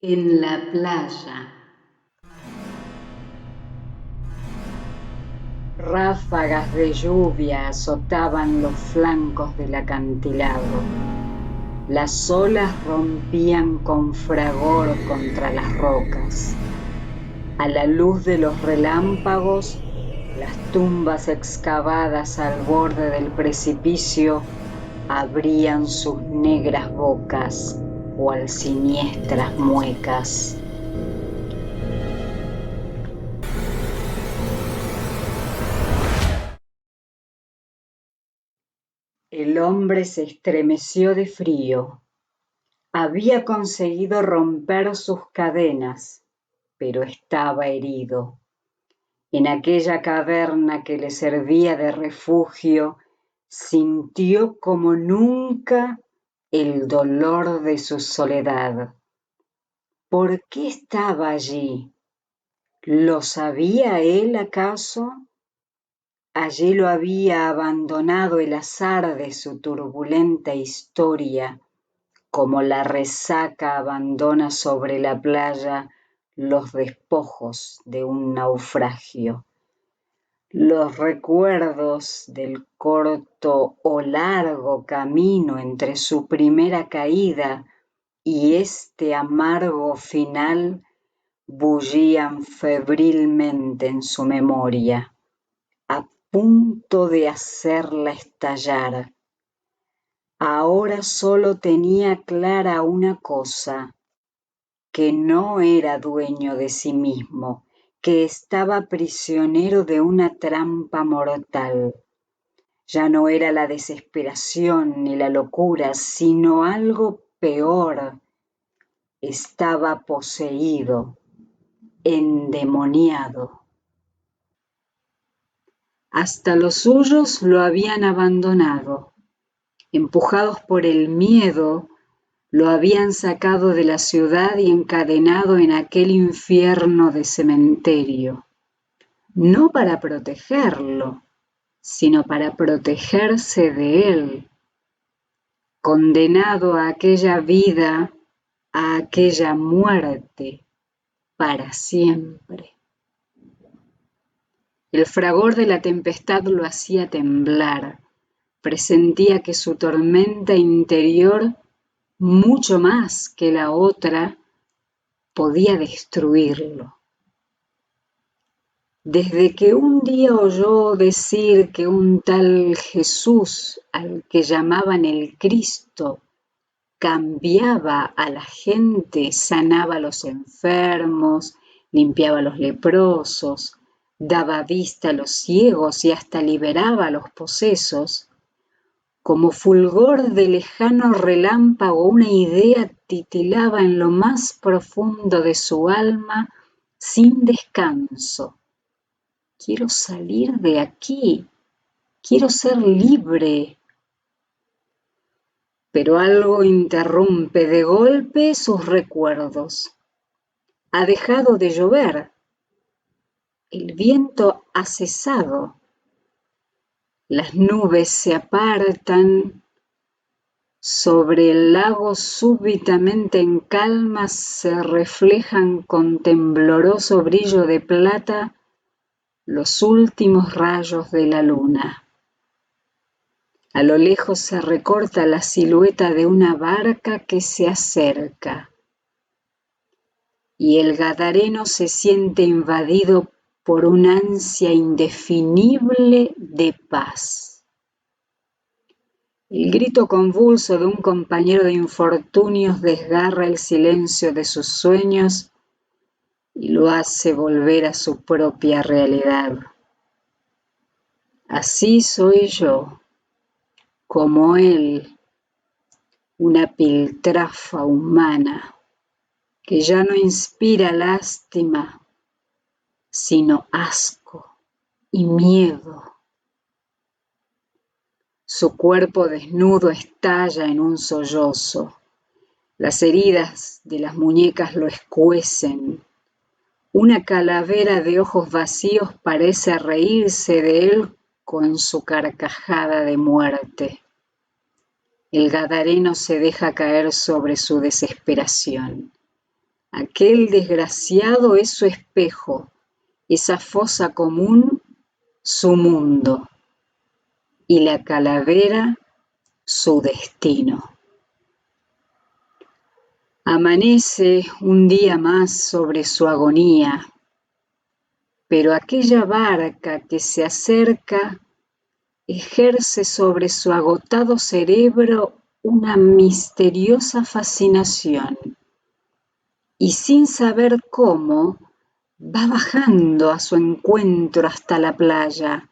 En la playa. Ráfagas de lluvia azotaban los flancos del acantilado. Las olas rompían con fragor contra las rocas. A la luz de los relámpagos, las tumbas excavadas al borde del precipicio abrían sus negras bocas cual siniestras muecas. El hombre se estremeció de frío. Había conseguido romper sus cadenas, pero estaba herido. En aquella caverna que le servía de refugio, sintió como nunca el dolor de su soledad. ¿Por qué estaba allí? ¿Lo sabía él acaso? Allí lo había abandonado el azar de su turbulenta historia, como la resaca abandona sobre la playa los despojos de un naufragio. Los recuerdos del corto o largo camino entre su primera caída y este amargo final bullían febrilmente en su memoria, a punto de hacerla estallar. Ahora solo tenía clara una cosa, que no era dueño de sí mismo, que estaba prisionero de una trampa mortal. Ya no era la desesperación ni la locura, sino algo peor. Estaba poseído, endemoniado. Hasta los suyos lo habían abandonado. Empujados por el miedo, lo habían sacado de la ciudad y encadenado en aquel infierno de cementerio, no para protegerlo, sino para protegerse de él, condenado a aquella vida, a aquella muerte, para siempre. El fragor de la tempestad lo hacía temblar, presentía que su tormenta interior, mucho más que la otra, podía destruirlo. Desde que un día oyó decir que un tal Jesús, al que llamaban el Cristo, cambiaba a la gente, sanaba a los enfermos, limpiaba a los leprosos, daba vista a los ciegos y hasta liberaba a los posesos, como fulgor de lejano relámpago una idea titilaba en lo más profundo de su alma sin descanso. Quiero salir de aquí, quiero ser libre. Pero algo interrumpe de golpe sus recuerdos. Ha dejado de llover. El viento ha cesado. Las nubes se apartan. Sobre el lago súbitamente en calma se reflejan con tembloroso brillo de plata los últimos rayos de la luna. A lo lejos se recorta la silueta de una barca que se acerca. Y el gadareno se siente invadido por una ansia indefinible de paz. El grito convulso de un compañero de infortunios desgarra el silencio de sus sueños y lo hace volver a su propia realidad. Así soy yo, como él, una piltrafa humana que ya no inspira lástima, sino asco y miedo. Su cuerpo desnudo estalla en un sollozo. Las heridas de las muñecas lo escuecen. Una calavera de ojos vacíos parece reírse de él con su carcajada de muerte. El gadareno se deja caer sobre su desesperación. Aquel desgraciado es su espejo, esa fosa común su mundo, y la calavera su destino. Amanece un día más sobre su agonía, pero aquella barca que se acerca ejerce sobre su agotado cerebro una misteriosa fascinación, y sin saber cómo, va bajando a su encuentro hasta la playa.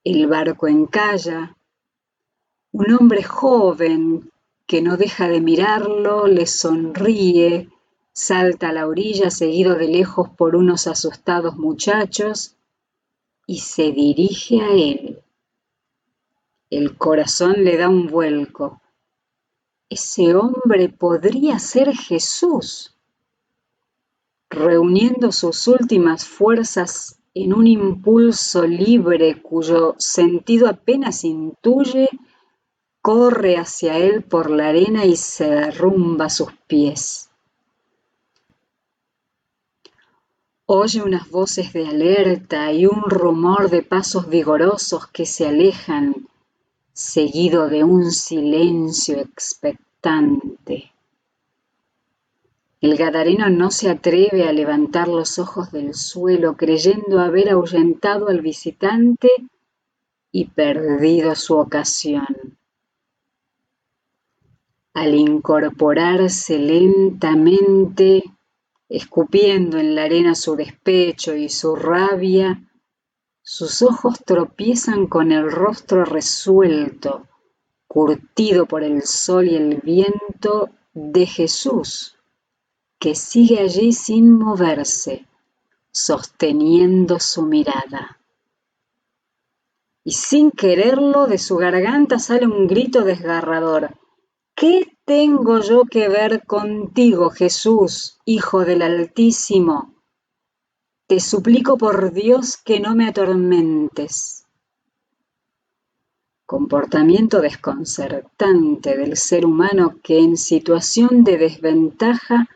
El barco encalla, un hombre joven que no deja de mirarlo, le sonríe, salta a la orilla seguido de lejos por unos asustados muchachos y se dirige a él. El corazón le da un vuelco. Ese hombre podría ser Jesús. Reuniendo sus últimas fuerzas en un impulso libre cuyo sentido apenas intuye, corre hacia él por la arena y se derrumba a sus pies. Oye unas voces de alerta y un rumor de pasos vigorosos que se alejan, seguido de un silencio expectante. El gadareno no se atreve a levantar los ojos del suelo, creyendo haber ahuyentado al visitante y perdido su ocasión. Al incorporarse lentamente, escupiendo en la arena su despecho y su rabia, sus ojos tropiezan con el rostro resuelto, curtido por el sol y el viento, de Jesús, que sigue allí sin moverse, sosteniendo su mirada. Y sin quererlo, de su garganta sale un grito desgarrador. ¿Qué tengo yo que ver contigo, Jesús, Hijo del Altísimo? Te suplico por Dios que no me atormentes. Comportamiento desconcertante del ser humano que en situación de desventaja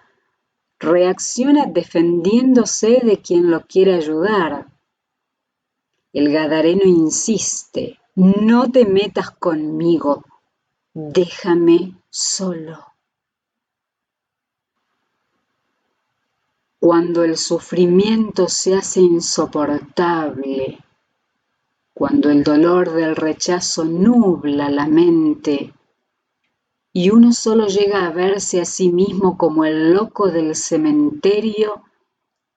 reacciona defendiéndose de quien lo quiere ayudar. El gadareno insiste, no te metas conmigo, déjame solo. Cuando el sufrimiento se hace insoportable, cuando el dolor del rechazo nubla la mente, y uno solo llega a verse a sí mismo como el loco del cementerio,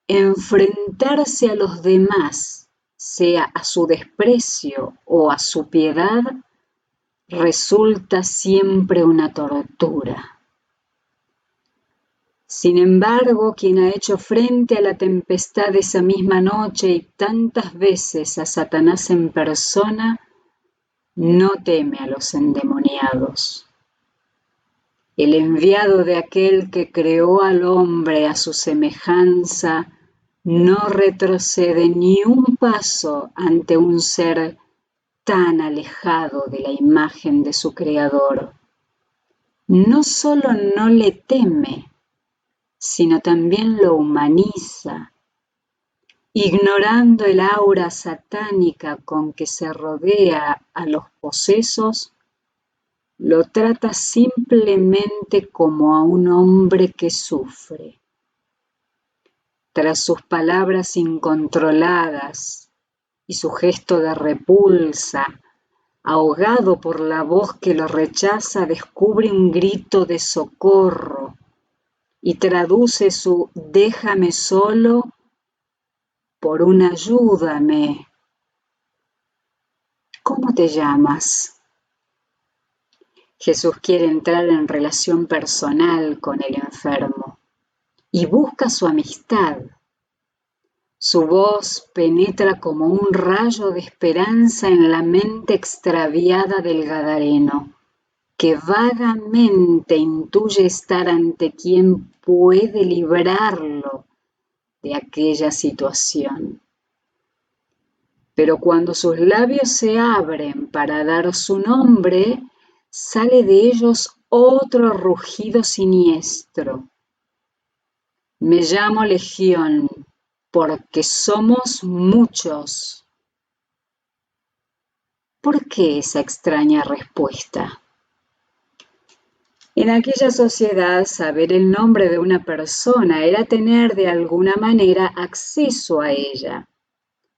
enfrentarse a los demás, sea a su desprecio o a su piedad, resulta siempre una tortura. Sin embargo, quien ha hecho frente a la tempestad esa misma noche y tantas veces a Satanás en persona, no teme a los endemoniados. El enviado de aquel que creó al hombre a su semejanza no retrocede ni un paso ante un ser tan alejado de la imagen de su creador. No solo no le teme, sino también lo humaniza, ignorando el aura satánica con que se rodea a los posesos. Lo trata simplemente como a un hombre que sufre. Tras sus palabras incontroladas y su gesto de repulsa, ahogado por la voz que lo rechaza, descubre un grito de socorro y traduce su "déjame solo" por un "ayúdame". ¿Cómo te llamas? Jesús quiere entrar en relación personal con el enfermo y busca su amistad. Su voz penetra como un rayo de esperanza en la mente extraviada del gadareno, que vagamente intuye estar ante quien puede librarlo de aquella situación. Pero cuando sus labios se abren para dar su nombre, sale de ellos otro rugido siniestro, Me llamo Legión, porque somos muchos. ¿Por qué esa extraña respuesta? En aquella sociedad, saber el nombre de una persona era tener de alguna manera acceso a ella.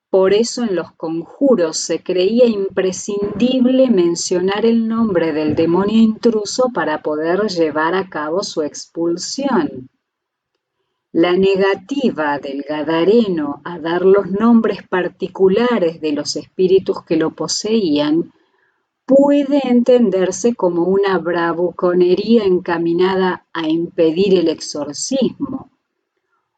Por eso en los conjuros se creía imprescindible mencionar el nombre del demonio intruso para poder llevar a cabo su expulsión. La negativa del Gadareno a dar los nombres particulares de los espíritus que lo poseían puede entenderse como una bravuconería encaminada a impedir el exorcismo,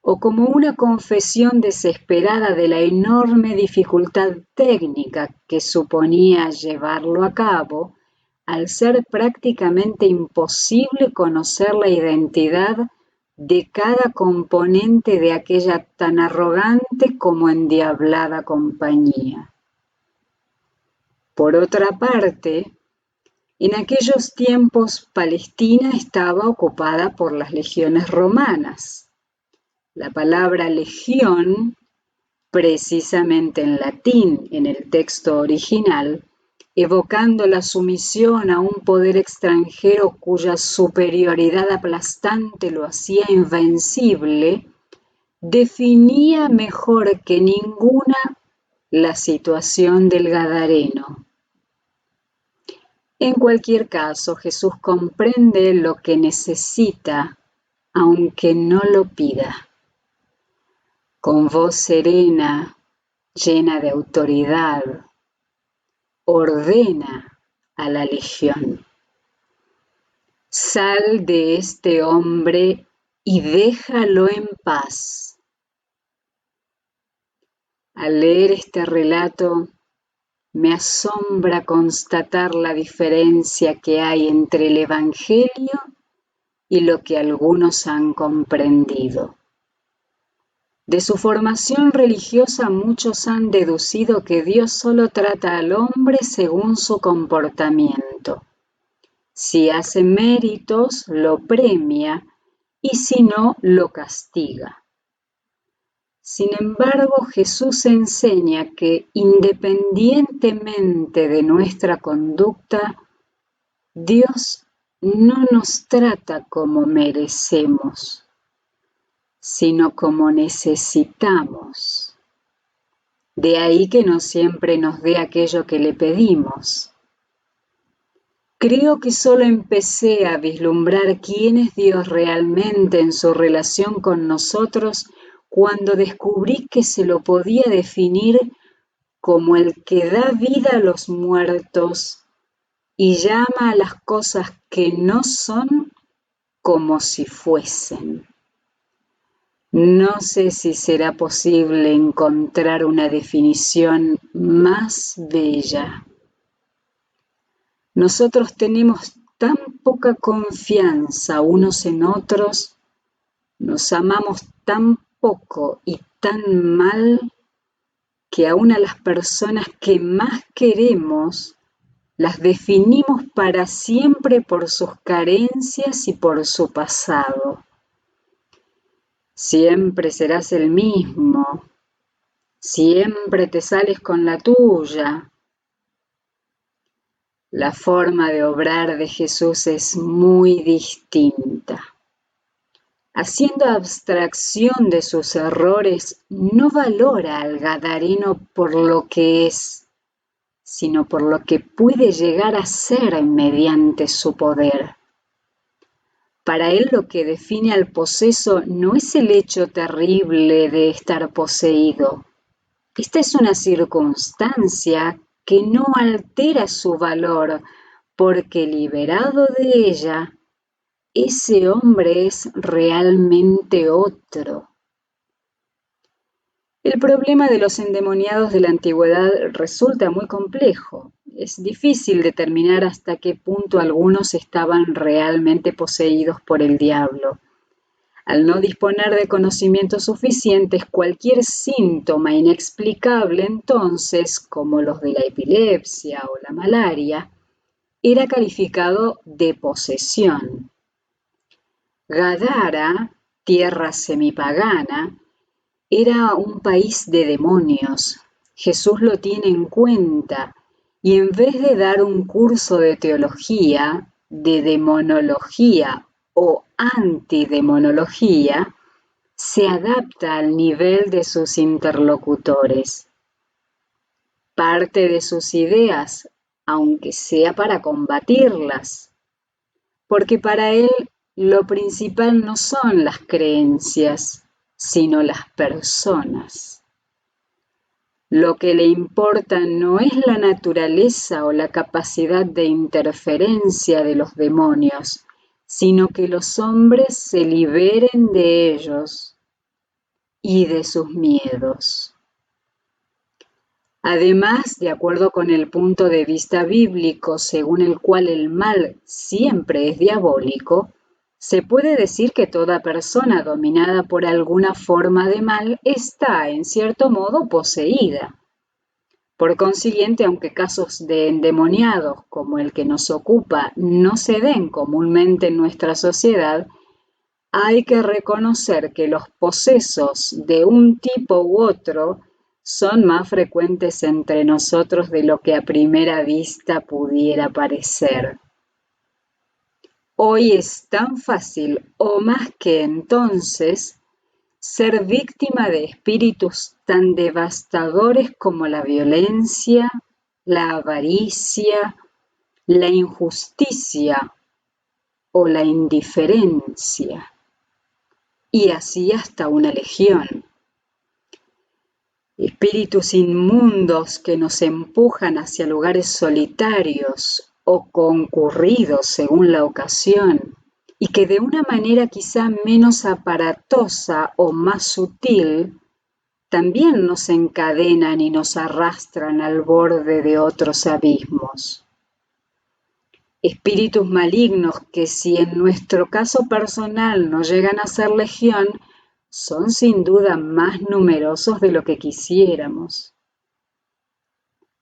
o como una confesión desesperada de la enorme dificultad técnica que suponía llevarlo a cabo, al ser prácticamente imposible conocer la identidad de cada componente de aquella tan arrogante como endiablada compañía. Por otra parte, en aquellos tiempos Palestina estaba ocupada por las legiones romanas. La palabra legión, precisamente en latín en el texto original, evocando la sumisión a un poder extranjero cuya superioridad aplastante lo hacía invencible, definía mejor que ninguna la situación del Gadareno. En cualquier caso, Jesús comprende lo que necesita, aunque no lo pida. Con voz serena, llena de autoridad, ordena a la legión: sal de este hombre y déjalo en paz. Al leer este relato, me asombra constatar la diferencia que hay entre el Evangelio y lo que algunos han comprendido. De su formación religiosa muchos han deducido que Dios solo trata al hombre según su comportamiento. Si hace méritos, lo premia, y si no, lo castiga. Sin embargo, Jesús enseña que, independientemente de nuestra conducta, Dios no nos trata como merecemos, sino como necesitamos. De ahí que no siempre nos dé aquello que le pedimos. Creo que solo empecé a vislumbrar quién es Dios realmente en su relación con nosotros cuando descubrí que se lo podía definir como el que da vida a los muertos y llama a las cosas que no son como si fuesen. No sé si será posible encontrar una definición más bella. Nosotros tenemos tan poca confianza unos en otros, nos amamos tan poco y tan mal, que aún a las personas que más queremos las definimos para siempre por sus carencias y por su pasado. Siempre serás el mismo, siempre te sales con la tuya. La forma de obrar de Jesús es muy distinta. Haciendo abstracción de sus errores, no valora al Gadareno por lo que es, sino por lo que puede llegar a ser mediante su poder. Para él lo que define al poseso no es el hecho terrible de estar poseído. Esta es una circunstancia que no altera su valor, porque liberado de ella, ese hombre es realmente otro. El problema de los endemoniados de la antigüedad resulta muy complejo. Es difícil determinar hasta qué punto algunos estaban realmente poseídos por el diablo. Al no disponer de conocimientos suficientes, cualquier síntoma inexplicable entonces, como los de la epilepsia o la malaria, era calificado de posesión. Gadara tierra semipagana, era un país de demonios. Jesús lo tiene en cuenta y en vez de dar un curso de teología, de demonología o antidemonología, se adapta al nivel de sus interlocutores. Parte de sus ideas, aunque sea para combatirlas, porque para él lo principal no son las creencias, sino las personas. Lo que le importa no es la naturaleza o la capacidad de interferencia de los demonios, sino que los hombres se liberen de ellos y de sus miedos. Además, de acuerdo con el punto de vista bíblico, según el cual el mal siempre es diabólico, se puede decir que toda persona dominada por alguna forma de mal está, en cierto modo, poseída. Por consiguiente, aunque casos de endemoniados como el que nos ocupa no se den comúnmente en nuestra sociedad, hay que reconocer que los posesos de un tipo u otro son más frecuentes entre nosotros de lo que a primera vista pudiera parecer. Hoy es tan fácil, o más que entonces, ser víctima de espíritus tan devastadores como la violencia, la avaricia, la injusticia o la indiferencia, y así hasta una legión. Espíritus inmundos que nos empujan hacia lugares solitarios o concurridos según la ocasión, y que de una manera quizá menos aparatosa o más sutil, también nos encadenan y nos arrastran al borde de otros abismos. Espíritus malignos que, si en nuestro caso personal no llegan a ser legión, son sin duda más numerosos de lo que quisiéramos.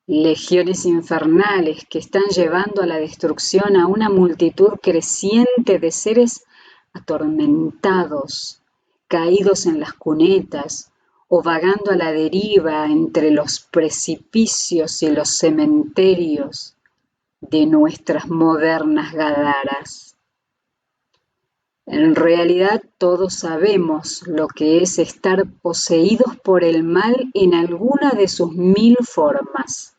Legiones infernales que están llevando a la destrucción a una multitud creciente de seres atormentados, caídos en las cunetas o vagando a la deriva entre los precipicios y los cementerios de nuestras modernas Gadaras. En realidad todos sabemos lo que es estar poseídos por el mal en alguna de sus 1000 formas.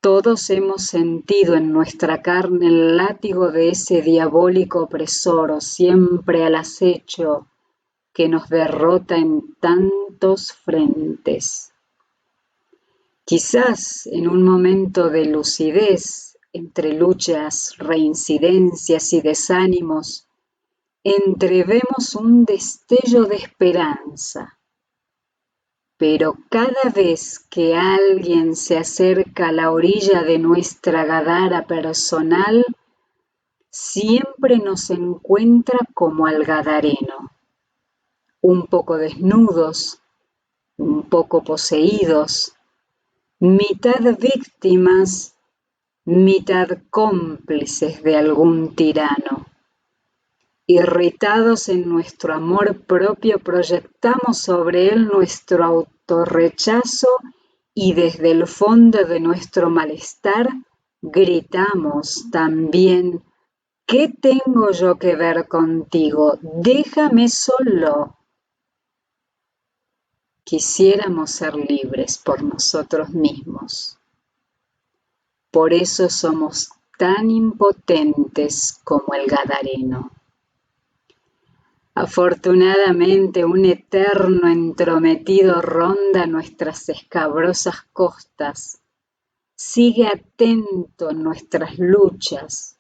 Todos hemos sentido en nuestra carne el látigo de ese diabólico opresor siempre al acecho que nos derrota en tantos frentes. Quizás en un momento de lucidez, entre luchas, reincidencias y desánimos, entrevemos un destello de esperanza, pero cada vez que alguien se acerca a la orilla de nuestra Gadara personal, siempre nos encuentra como al gadareno, un poco desnudos, un poco poseídos, mitad víctimas, mitad cómplices de algún tirano. Irritados en nuestro amor propio, proyectamos sobre él nuestro autorrechazo y desde el fondo de nuestro malestar gritamos también: ¿qué tengo yo que ver contigo? ¡Déjame solo! Quisiéramos ser libres por nosotros mismos. Por eso somos tan impotentes como el gadareno. Afortunadamente, un eterno entrometido ronda nuestras escabrosas costas, sigue atento en nuestras luchas,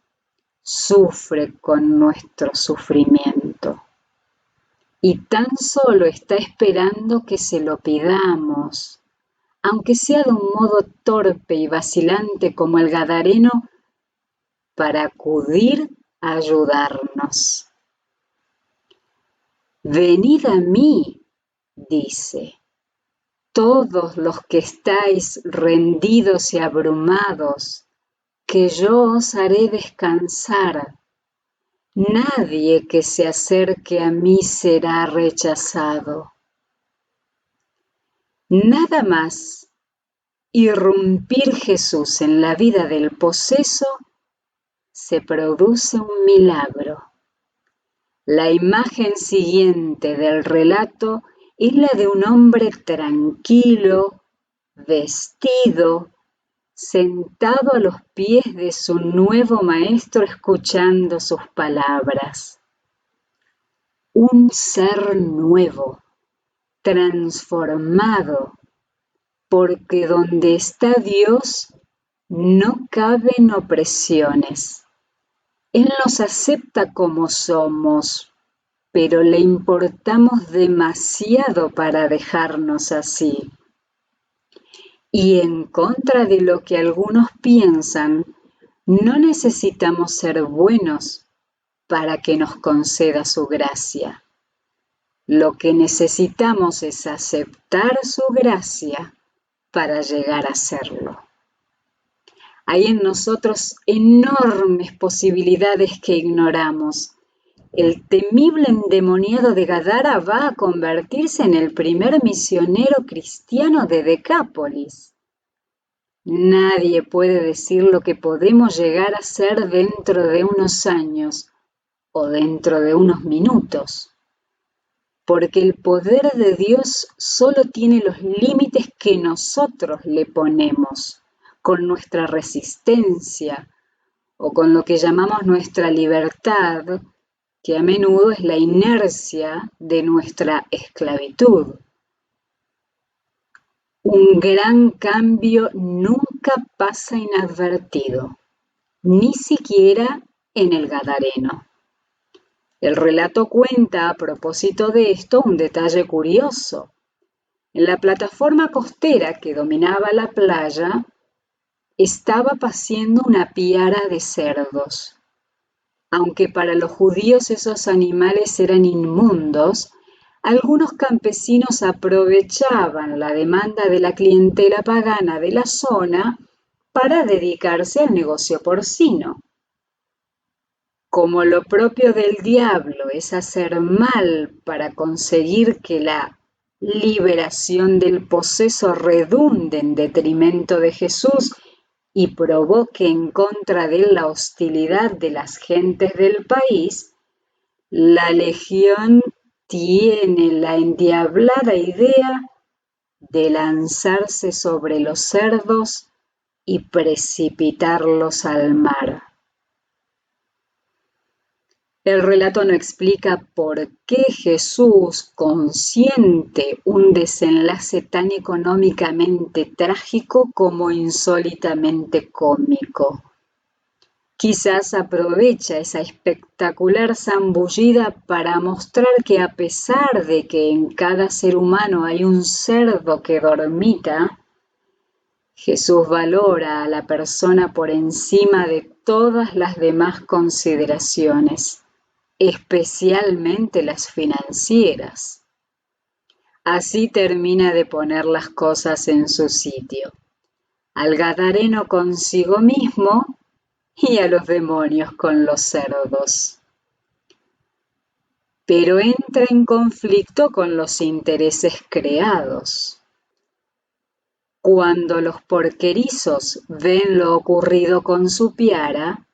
sufre con nuestro sufrimiento y tan solo está esperando que se lo pidamos, aunque sea de un modo torpe y vacilante como el gadareno, para acudir a ayudarnos. Venid a mí, dice, todos los que estáis rendidos y abrumados, que yo os haré descansar. Nadie que se acerque a mí será rechazado. Nada más irrumpir Jesús en la vida del poseso, se produce un milagro. La imagen siguiente del relato es la de un hombre tranquilo, vestido, sentado a los pies de su nuevo maestro escuchando sus palabras. Un ser nuevo, transformado, porque donde está Dios no caben opresiones. Él nos acepta como somos, pero le importamos demasiado para dejarnos así. Y en contra de lo que algunos piensan, no necesitamos ser buenos para que nos conceda su gracia. Lo que necesitamos es aceptar su gracia para llegar a serlo. Hay en nosotros enormes posibilidades que ignoramos. El temible endemoniado de Gadara va a convertirse en el primer misionero cristiano de Decápolis. Nadie puede decir lo que podemos llegar a ser dentro de unos años o dentro de unos minutos, porque el poder de Dios solo tiene los límites que nosotros le ponemos con nuestra resistencia o con lo que llamamos nuestra libertad, que a menudo es la inercia de nuestra esclavitud. Un gran cambio nunca pasa inadvertido, ni siquiera en el Gadareno. El relato cuenta a propósito de esto un detalle curioso. En la plataforma costera que dominaba la playa estaba paciendo una piara de cerdos. Aunque para los judíos esos animales eran inmundos, algunos campesinos aprovechaban la demanda de la clientela pagana de la zona para dedicarse al negocio porcino. Como lo propio del diablo es hacer mal para conseguir que la liberación del poseso redunde en detrimento de Jesús y provoque en contra de él la hostilidad de las gentes del país, la legión tiene la endiablada idea de lanzarse sobre los cerdos y precipitarlos al mar. El relato no explica por qué Jesús consiente un desenlace tan económicamente trágico como insólitamente cómico. Quizás aprovecha esa espectacular zambullida para mostrar que a pesar de que en cada ser humano hay un cerdo que dormita, Jesús valora a la persona por encima de todas las demás consideraciones, especialmente las financieras. Así termina de poner las cosas en su sitio. Al gadareno consigo mismo y a los demonios con los cerdos. Pero entra en conflicto con los intereses creados. Cuando los porquerizos ven lo ocurrido con su piara,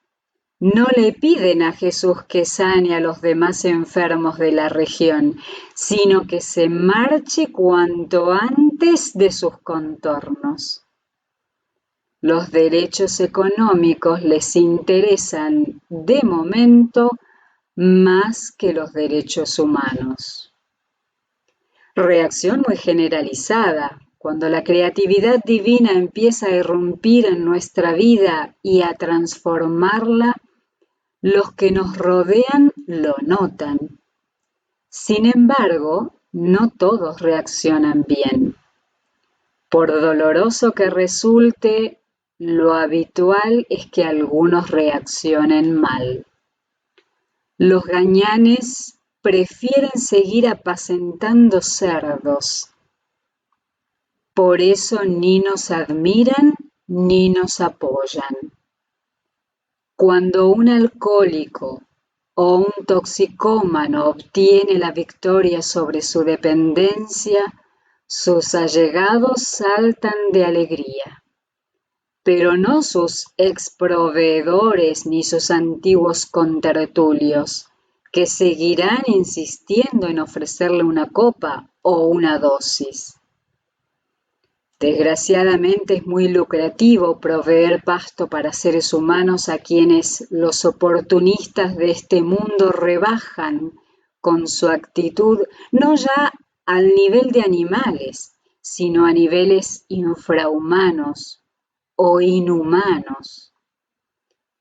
no le piden a Jesús que sane a los demás enfermos de la región, sino que se marche cuanto antes de sus contornos. Los derechos económicos les interesan, de momento, más que los derechos humanos. Reacción muy generalizada. Cuando la creatividad divina empieza a irrumpir en nuestra vida y a transformarla, los que nos rodean lo notan. Sin embargo, no todos reaccionan bien. Por doloroso que resulte, lo habitual es que algunos reaccionen mal. Los gañanes prefieren seguir apacentando cerdos. Por eso ni nos admiran ni nos apoyan. Cuando un alcohólico o un toxicómano obtiene la victoria sobre su dependencia, sus allegados saltan de alegría, pero no sus exproveedores ni sus antiguos contertulios, que seguirán insistiendo en ofrecerle una copa o una dosis. Desgraciadamente es muy lucrativo proveer pasto para seres humanos a quienes los oportunistas de este mundo rebajan con su actitud no ya al nivel de animales, sino a niveles infrahumanos o inhumanos.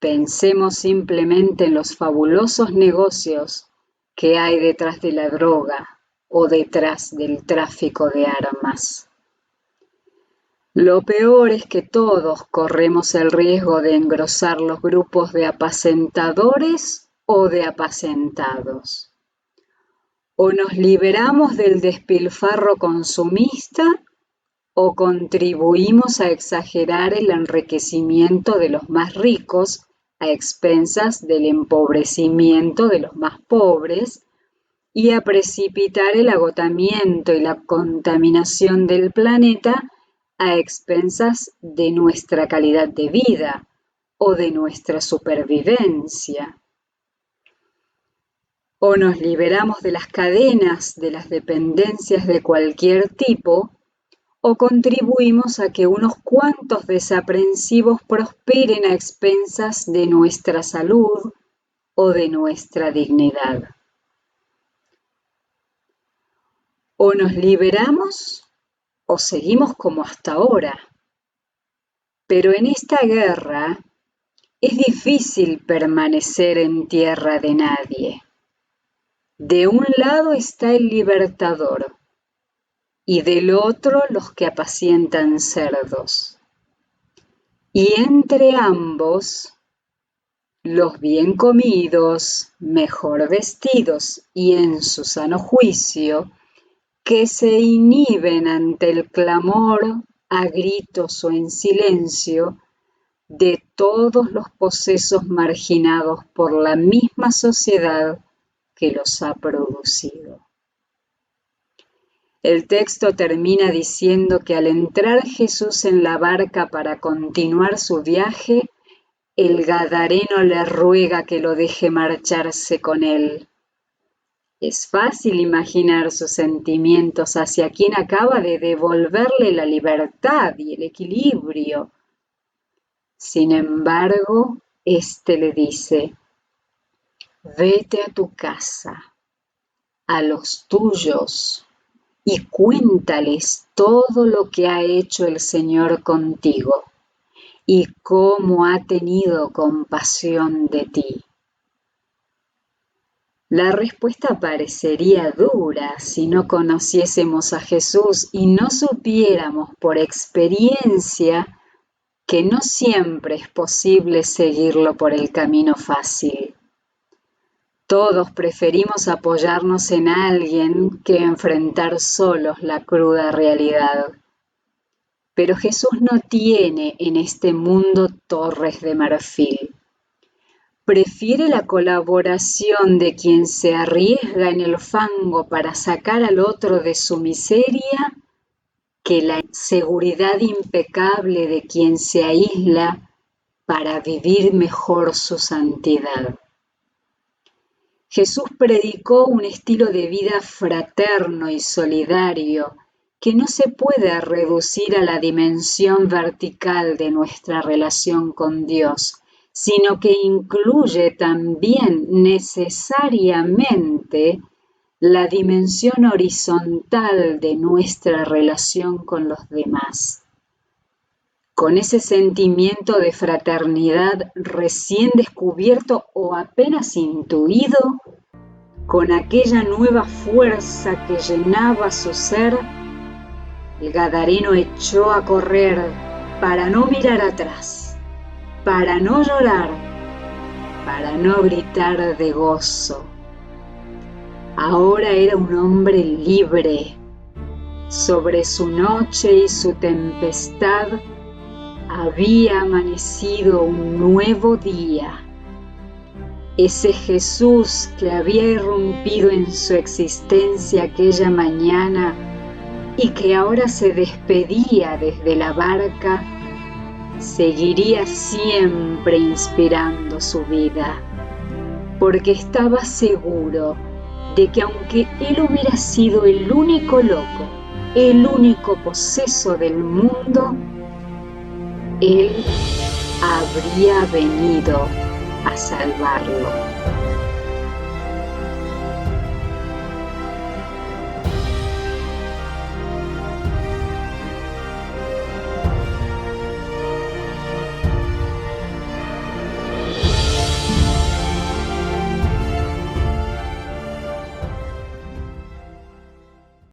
Pensemos simplemente en los fabulosos negocios que hay detrás de la droga o detrás del tráfico de armas. Lo peor es que todos corremos el riesgo de engrosar los grupos de apacentadores o de apacentados. O nos liberamos del despilfarro consumista o contribuimos a exagerar el enriquecimiento de los más ricos a expensas del empobrecimiento de los más pobres y a precipitar el agotamiento y la contaminación del planeta a expensas de nuestra calidad de vida o de nuestra supervivencia. O nos liberamos de las cadenas de las dependencias de cualquier tipo, o contribuimos a que unos cuantos desaprensivos prosperen a expensas de nuestra salud o de nuestra dignidad. O nos liberamos o seguimos como hasta ahora. Pero en esta guerra es difícil permanecer en tierra de nadie. De un lado está el libertador y del otro los que apacientan cerdos. Y entre ambos, los bien comidos, mejor vestidos y en su sano juicio, que se inhiben ante el clamor, a gritos o en silencio, de todos los posesos marginados por la misma sociedad que los ha producido. El texto termina diciendo que al entrar Jesús en la barca para continuar su viaje, el gadareno le ruega que lo deje marcharse con él. Es fácil imaginar sus sentimientos hacia quien acaba de devolverle la libertad y el equilibrio. Sin embargo, éste le dice: vete a tu casa, a los tuyos, y cuéntales todo lo que ha hecho el Señor contigo y cómo ha tenido compasión de ti. La respuesta parecería dura si no conociésemos a Jesús y no supiéramos por experiencia que no siempre es posible seguirlo por el camino fácil. Todos preferimos apoyarnos en alguien que enfrentar solos la cruda realidad. Pero Jesús no tiene en este mundo torres de marfil. Prefiere la colaboración de quien se arriesga en el fango para sacar al otro de su miseria que la seguridad impecable de quien se aísla para vivir mejor su santidad. Jesús predicó un estilo de vida fraterno y solidario que no se puede reducir a la dimensión vertical de nuestra relación con Dios, sino que incluye también necesariamente la dimensión horizontal de nuestra relación con los demás. Con ese sentimiento de fraternidad recién descubierto o apenas intuido, con aquella nueva fuerza que llenaba su ser, el gadareno echó a correr para no mirar atrás, para no llorar, para no gritar de gozo. Ahora era un hombre libre. Sobre su noche y su tempestad había amanecido un nuevo día. Ese Jesús que había irrumpido en su existencia aquella mañana y que ahora se despedía desde la barca, seguiría siempre inspirando su vida, porque estaba seguro de que aunque él hubiera sido el único loco, el único poseso del mundo, él habría venido a salvarlo.